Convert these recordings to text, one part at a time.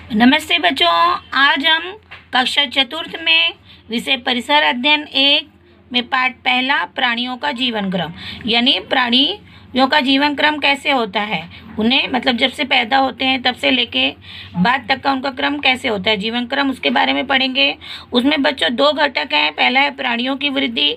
नमस्ते बच्चों, आज हम कक्षा चतुर्थ में विषय परिसर अध्ययन 1 में पाठ पहला प्राणियों का जीवन क्रम यानी प्राणियों का जीवन क्रम कैसे होता है, उन्हें मतलब जब से पैदा होते हैं तब से लेके बाद तक का उनका क्रम कैसे होता है, जीवन क्रम, उसके बारे में पढ़ेंगे। उसमें बच्चों 2 घटक हैं, पहला है प्राणियों की वृद्धि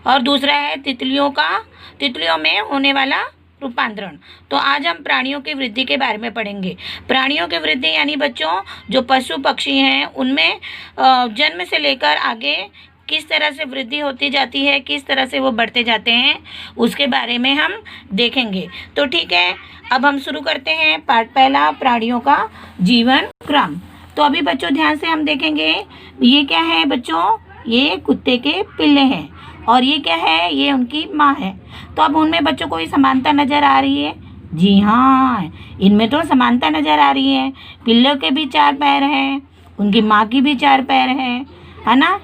और दूसरा है तितलियों में होने वाला रूपांतरण। तो आज हम प्राणियों की वृद्धि के बारे में पढ़ेंगे। प्राणियों की वृद्धि यानी बच्चों जो पशु पक्षी हैं उनमें जन्म से लेकर आगे किस तरह से वृद्धि होती जाती है, किस तरह से वो बढ़ते जाते हैं, उसके बारे में हम देखेंगे। तो ठीक है, अब हम शुरू करते हैं पाठ पहला, प्राणियों का जीवन क्रम। तो अभी बच्चों ध्यान से हम देखेंगे, ये क्या है बच्चों, ये कुत्ते के पिल्ले हैं और ये क्या है, ये उनकी माँ है। तो अब उनमें बच्चों कोई समानता नज़र आ रही है? जी हाँ, इनमें तो समानता नज़र आ रही है। पिल्लों के भी 4 पैर हैं, उनकी माँ की भी 4 पैर हैं, है ना।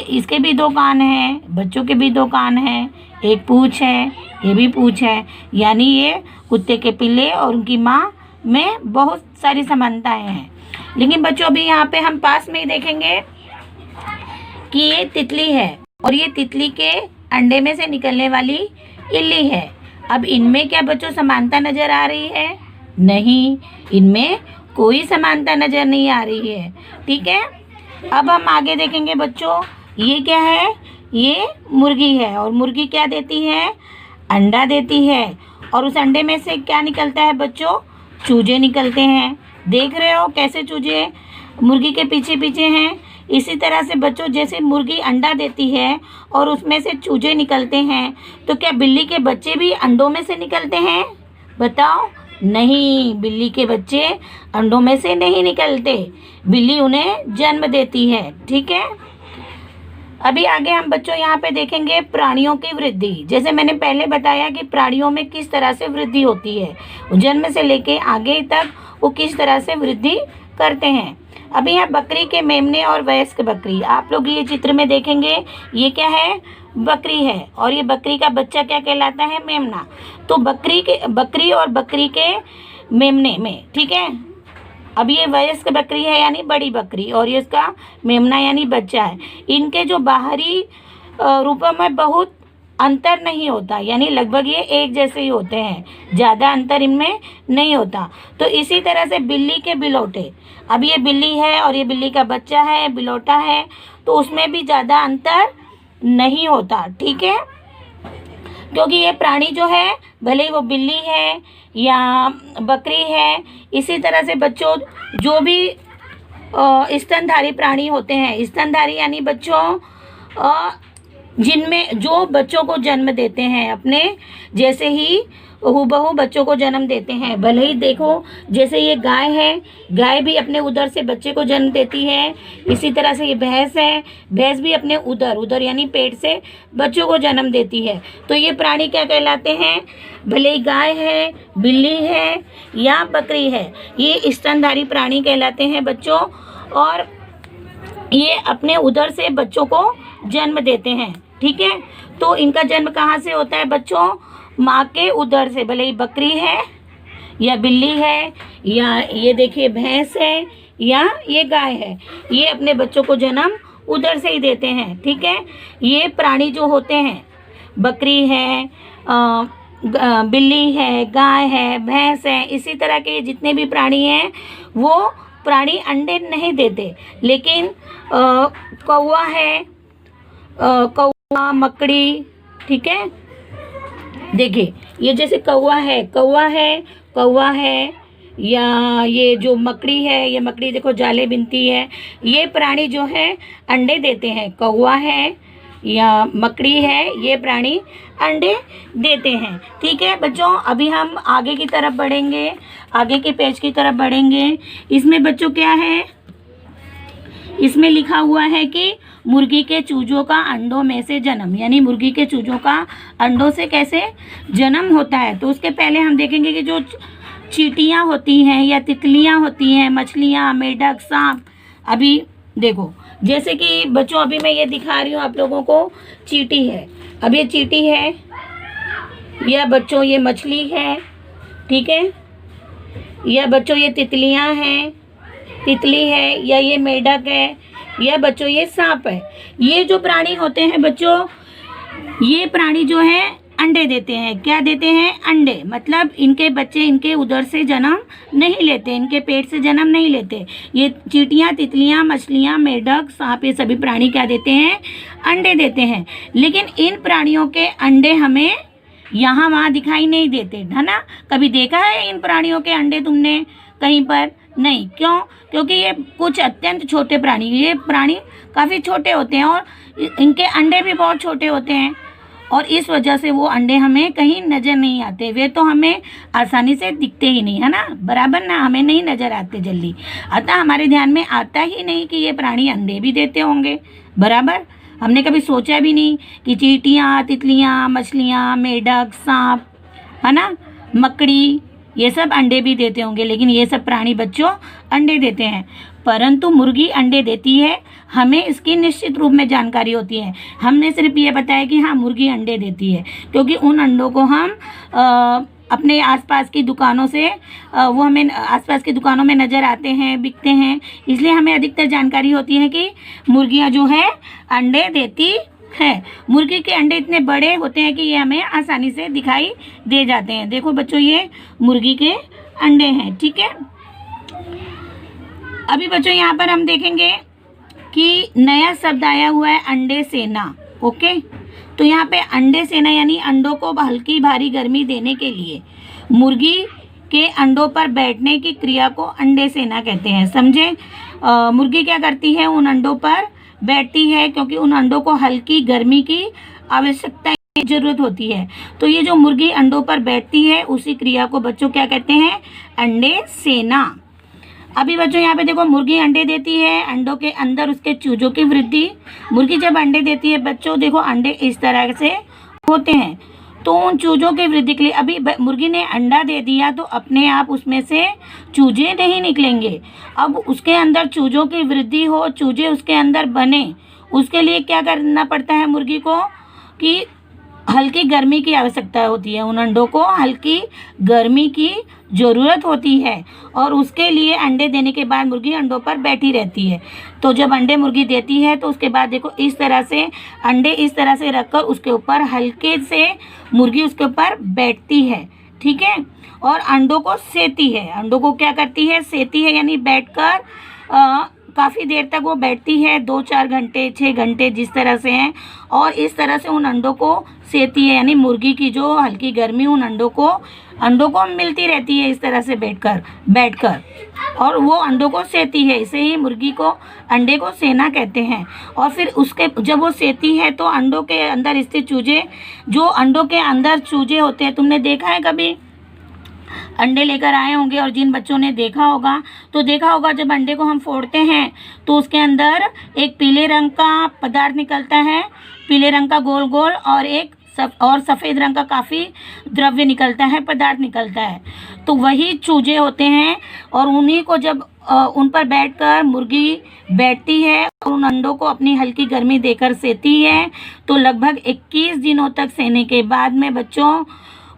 इसके भी 2 कान हैं, बच्चों के भी 2 कान हैं, एक पूँछ है, ये भी पूँछ है। यानी ये कुत्ते के पिल्ले और उनकी माँ में बहुत सारी समानताएँ हैं। लेकिन बच्चों अभी यहाँ पे हम पास में ही देखेंगे कि ये तितली है और ये तितली के अंडे में से निकलने वाली इल्ली है। अब इनमें क्या बच्चों समानता नज़र आ रही है? नहीं, इनमें कोई समानता नज़र नहीं आ रही है। ठीक है, अब हम आगे देखेंगे बच्चों, ये क्या है, ये मुर्गी है और मुर्गी क्या देती है, अंडा देती है। और उस अंडे में से क्या निकलता है बच्चों, चूजे निकलते हैं। देख रहे हो कैसे चूजे मुर्गी के पीछे पीछे हैं। इसी तरह से बच्चों जैसे मुर्गी अंडा देती है और उसमें से चूजे निकलते हैं, तो क्या बिल्ली के बच्चे भी अंडों में से निकलते हैं? बताओ। नहीं, बिल्ली के बच्चे अंडों में से नहीं निकलते, बिल्ली उन्हें जन्म देती है। ठीक है, अभी आगे हम बच्चों यहाँ पे देखेंगे प्राणियों की वृद्धि। जैसे मैंने पहले बताया कि प्राणियों में किस तरह से वृद्धि होती है, जन्म से लेके आगे तक वो किस तरह से वृद्धि करते हैं। अभी यहाँ बकरी के मेमने और वयस्क बकरी, आप लोग ये चित्र में देखेंगे, ये क्या है, बकरी है और ये बकरी का बच्चा क्या कहलाता है, मेमना। तो बकरी और बकरी के मेमने में, ठीक है। अब ये वयस्क बकरी है यानी बड़ी बकरी और ये इसका मेमना यानी बच्चा है। इनके जो बाहरी रूपों में बहुत अंतर नहीं होता, यानी लगभग ये एक जैसे ही होते हैं, ज़्यादा अंतर इनमें नहीं होता। तो इसी तरह से बिल्ली के बिलौटे, अब ये बिल्ली है और ये बिल्ली का बच्चा है, बिलौटा है, तो उसमें भी ज़्यादा अंतर नहीं होता। ठीक है, क्योंकि ये प्राणी जो है भले ही वो बिल्ली है या बकरी है, इसी तरह से बच्चों जो भी स्तनधारी प्राणी होते हैं, स्तनधारी यानी बच्चों जिनमें जो बच्चों को जन्म देते हैं, अपने जैसे ही हूबहू बच्चों को जन्म देते हैं। भले ही देखो जैसे ये गाय है, गाय भी अपने उदर से बच्चे को जन्म देती है। इसी तरह से ये भैंस है, भैंस भी अपने उदर यानी पेट से बच्चों को जन्म देती है। तो ये प्राणी क्या कहलाते हैं, भले ही गाय है, बिल्ली है या बकरी है, ये स्तनधारी प्राणी कहलाते हैं बच्चों। और ये अपने उदर से बच्चों को जन्म देते हैं। ठीक है, तो इनका जन्म कहाँ से होता है बच्चों, माँ के उदर से। भले ही बकरी है या बिल्ली है या ये देखिए भैंस है या ये गाय है, ये अपने बच्चों को जन्म उदर से ही देते हैं। ठीक है, ये प्राणी जो होते हैं, बकरी है, बिल्ली है, गाय है, भैंस है, इसी तरह के जितने भी प्राणी हैं वो प्राणी अंडे नहीं देते। लेकिन कौवा है, कौवा, मकड़ी, ठीक है, देखिए ये जैसे कौवा है या ये जो मकड़ी है, ये मकड़ी देखो जाले बिनती है, ये प्राणी जो है अंडे देते हैं। कौवा है या मकड़ी है, ये प्राणी अंडे देते हैं। ठीक है बच्चों, अभी हम आगे की तरफ बढ़ेंगे, आगे के पेज की तरफ बढ़ेंगे। इसमें बच्चों क्या है, इसमें लिखा हुआ है कि मुर्गी के चूजों का अंडों में से जन्म, यानी मुर्गी के चूजों का अंडों से कैसे जन्म होता है। तो उसके पहले हम देखेंगे कि जो चींटियाँ होती हैं या तितलियाँ होती हैं, मछलियाँ, मेढक, सांप। अभी देखो जैसे कि बच्चों अभी मैं ये दिखा रही हूँ आप लोगों को, चींटी है। अब ये चींटी है या बच्चों ये मछली है, ठीक है, या बच्चों ये तितलियाँ हैं, तितली है या ये मेढक है या बच्चों ये सांप है। ये जो प्राणी होते हैं बच्चों, ये प्राणी जो है अंडे देते हैं। क्या देते हैं? अंडे। मतलब इनके बच्चे इनके उदर से जन्म नहीं लेते, इनके पेट से जन्म नहीं लेते। ये चींटियाँ, तितलियाँ, मछलियाँ, मेढक, सांप, ये सभी प्राणी क्या देते हैं? अंडे देते हैं। लेकिन इन प्राणियों के अंडे हमें यहाँ वहाँ दिखाई नहीं देते, है ना। कभी देखा है इन प्राणियों के अंडे तुमने कहीं पर? नहीं। क्यों? क्योंकि ये कुछ अत्यंत छोटे प्राणी, ये प्राणी काफ़ी छोटे होते हैं और इनके अंडे भी बहुत छोटे होते हैं और इस वजह से वो अंडे हमें कहीं नज़र नहीं आते। वे तो हमें आसानी से दिखते ही नहीं, है ना, बराबर ना, हमें नहीं नज़र आते जल्दी। अतः हमारे ध्यान में आता ही नहीं कि ये प्राणी अंडे भी देते होंगे, बराबर। हमने कभी सोचा भी नहीं कि चींटियाँ, तितलियाँ, मछलियाँ, मेढक, सांप, है ना, मकड़ी, ये सब अंडे भी देते होंगे। लेकिन ये सब प्राणी बच्चों अंडे देते हैं, परंतु मुर्गी अंडे देती है, हमें इसकी निश्चित रूप में जानकारी होती है। हमने सिर्फ ये बताया कि हाँ मुर्गी अंडे देती है, क्योंकि उन अंडों को हम अपने आसपास की दुकानों से वो हमें आसपास की दुकानों में नज़र आते हैं, बिकते हैं, इसलिए हमें अधिकतर जानकारी होती है कि मुर्गियाँ जो है अंडे देती है। मुर्गी के अंडे इतने बड़े होते हैं कि ये हमें आसानी से दिखाई दे जाते हैं। देखो बच्चों, ये मुर्गी के अंडे हैं, ठीक है। अभी बच्चों यहाँ पर हम देखेंगे कि नया शब्द आया हुआ है, अंडे सेना। ओके, तो यहाँ पे अंडे सेना यानी अंडों को हल्की भारी गर्मी देने के लिए मुर्गी के अंडों पर बैठने की क्रिया को अंडे सेना कहते हैं। समझे? मुर्गी क्या करती है? उन अंडों पर बैठती है, क्योंकि उन अंडों को हल्की गर्मी की आवश्यकता जरूरत होती है। तो ये जो मुर्गी अंडों पर बैठती है, उसी क्रिया को बच्चों क्या कहते हैं? अंडे सेना। अभी बच्चों यहाँ पे देखो, मुर्गी अंडे देती है, अंडों के अंदर उसके चूजों की वृद्धि। मुर्गी जब अंडे देती है बच्चों, देखो अंडे इस तरह से होते हैं, तो उन चूजों की वृद्धि के लिए, अभी मुर्गी ने अंडा दे दिया तो अपने आप उसमें से चूजे नहीं निकलेंगे। अब उसके अंदर चूजों की वृद्धि हो, चूजे उसके अंदर बने, उसके लिए क्या करना पड़ता है मुर्गी को? कि हल्की गर्मी की आवश्यकता होती है। उन अंडों को हल्की गर्मी की ज़रूरत होती है और उसके लिए अंडे देने के बाद मुर्गी अंडों पर बैठी रहती है। तो जब अंडे मुर्गी देती है तो उसके बाद देखो इस तरह से अंडे इस तरह से रखकर उसके ऊपर हल्के से मुर्गी उसके ऊपर बैठती है, ठीक है, और अंडों को सेती है। अंडों को क्या करती है? सेती है, यानी बैठकर काफ़ी देर तक वो बैठती है, 2-4 घंटे, 6 घंटे, जिस तरह से हैं, और इस तरह से उन अंडों को सेती है। यानी मुर्गी की जो हल्की गर्मी उन अंडों को मिलती रहती है, इस तरह से बैठकर और वो अंडों को सेती है। इसे ही मुर्गी को अंडे को सेना कहते हैं। और फिर उसके जब वो सेती है तो अंडों के अंदर स्थित चूजे, जो अंडों के अंदर चूजे होते हैं, तुमने देखा है कभी? अंडे लेकर आए होंगे और जिन बच्चों ने देखा होगा जब अंडे को हम फोड़ते हैं तो उसके अंदर एक पीले रंग का पदार्थ निकलता है, पीले रंग का गोल गोल, और एक सफ़ेद रंग का काफ़ी द्रव्य निकलता है, पदार्थ निकलता है। तो वही चूजे होते हैं और उन्हीं को जब उन पर बैठकर मुर्गी बैठती है और उन अंडों को अपनी हल्की गर्मी देकर सेती है, तो लगभग 21 दिनों तक सेने के बाद में बच्चों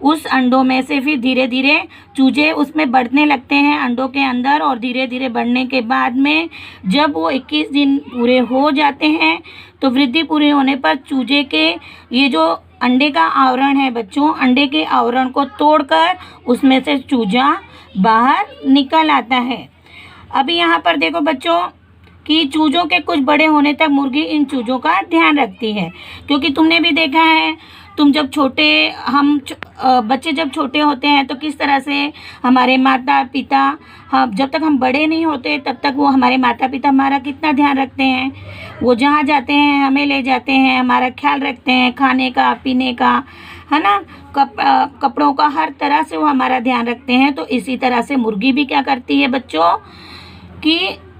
उस अंडों में से फिर धीरे धीरे चूजे उसमें बढ़ने लगते हैं अंडों के अंदर, और धीरे धीरे बढ़ने के बाद में जब वो 21 दिन पूरे हो जाते हैं तो वृद्धि पूरी होने पर चूजे के ये जो अंडे का आवरण है बच्चों, अंडे के आवरण को तोड़कर उसमें से चूजा बाहर निकल आता है। अभी यहाँ पर देखो बच्चों कि चूजों के कुछ बड़े होने तक मुर्गी इन चूजों का ध्यान रखती है, क्योंकि तुमने भी देखा है, तुम जब बच्चे जब छोटे होते हैं तो किस तरह से हमारे माता पिता, जब तक हम बड़े नहीं होते तब तक वो हमारे माता पिता हमारा कितना ध्यान रखते हैं। वो जहाँ जाते हैं हमें ले जाते हैं, हमारा ख्याल रखते हैं, खाने का, पीने का, है ना, कपड़ों का, हर तरह से वो हमारा ध्यान रखते हैं। तो इसी तरह से मुर्गी भी क्या करती है बच्चों कि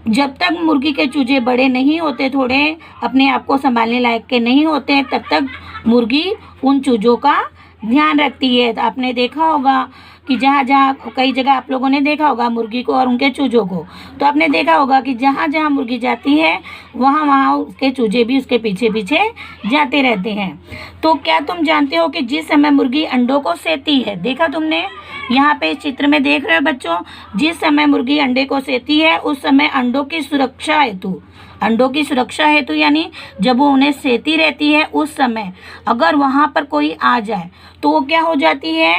जब तक मुर्गी के चूजे बड़े नहीं होते, थोड़े अपने आप को संभालने लायक के नहीं होते, तब तक मुर्गी उन चूजों का ध्यान रखती है। तो आपने देखा होगा कि जहाँ जहाँ कई जगह आप लोगों ने देखा होगा मुर्गी को और उनके चूजों को, तो आपने देखा होगा कि जहाँ जहाँ मुर्गी जाती है वहाँ वहाँ उसके चूजे भी उसके पीछे पीछे जाते रहते हैं। तो क्या तुम जानते हो कि जिस समय मुर्गी अंडों को सेती है, देखा तुमने यहाँ पे इस चित्र में देख रहे हो बच्चों, जिस समय मुर्गी अंडे को सेती है उस समय अंडों की सुरक्षा हेतु यानी जब वो उन्हें सेती रहती है उस समय अगर वहाँ पर कोई आ जाए तो वो क्या हो जाती है,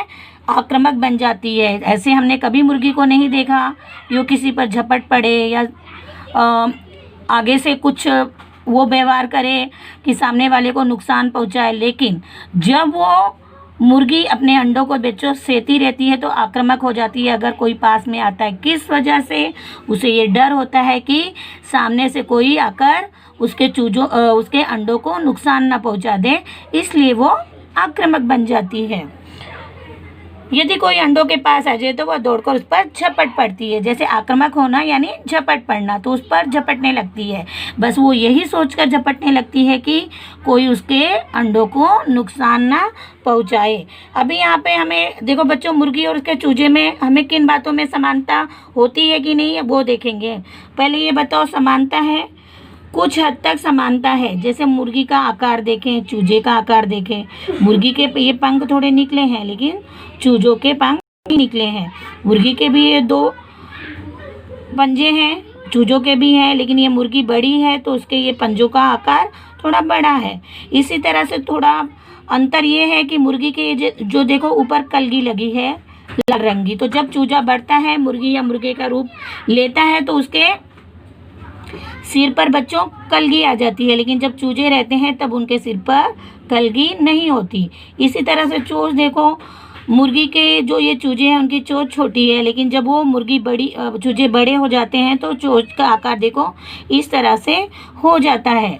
आक्रामक बन जाती है। ऐसे हमने कभी मुर्गी को नहीं देखा कि वो किसी पर झपट पड़े या आगे से कुछ वो व्यवहार करे कि सामने वाले को नुकसान पहुँचाए, लेकिन जब वो मुर्गी अपने अंडों को बच्चों सेती रहती है तो आक्रामक हो जाती है अगर कोई पास में आता है। किस वजह से? उसे ये डर होता है कि सामने से कोई आकर उसके अंडों को नुकसान ना पहुंचा दे, इसलिए वो आक्रामक बन जाती है। यदि कोई अंडों के पास आ जाए तो वह दौड़कर उस पर झपट पड़ती है। जैसे आक्रामक होना यानी झपट पड़ना, तो उस पर झपटने लगती है। बस वो यही सोचकर झपटने लगती है कि कोई उसके अंडों को नुकसान ना पहुंचाए। अभी यहाँ पे हमें देखो बच्चों, मुर्गी और उसके चूजे में हमें किन बातों में समानता होती है कि नहीं वो देखेंगे। पहले ये बताओ, समानता है, कुछ हद तक समानता है। जैसे मुर्गी का आकार देखें, चूजे का आकार देखें, मुर्गी के ये पंख थोड़े निकले हैं लेकिन चूजों के पंख भी निकले हैं। मुर्गी के भी ये 2 पंजे हैं, चूजों के भी हैं, लेकिन ये मुर्गी बड़ी है तो उसके ये पंजों का आकार थोड़ा बड़ा है। इसी तरह से थोड़ा अंतर ये है कि मुर्गी के जो देखो ऊपर कलगी लगी है लाल रंग की, तो जब चूजा बढ़ता है मुर्गी या मुर्गे का रूप लेता है तो उसके सिर पर बच्चों कलगी आ जाती है, लेकिन जब चूजे रहते हैं तब उनके सिर पर कलगी नहीं होती। इसी तरह से चोंच देखो, मुर्गी के जो ये चूजे हैं उनकी चोंच छोटी है, लेकिन जब वो चूजे बड़े हो जाते हैं तो चोंच का आकार देखो इस तरह से हो जाता है।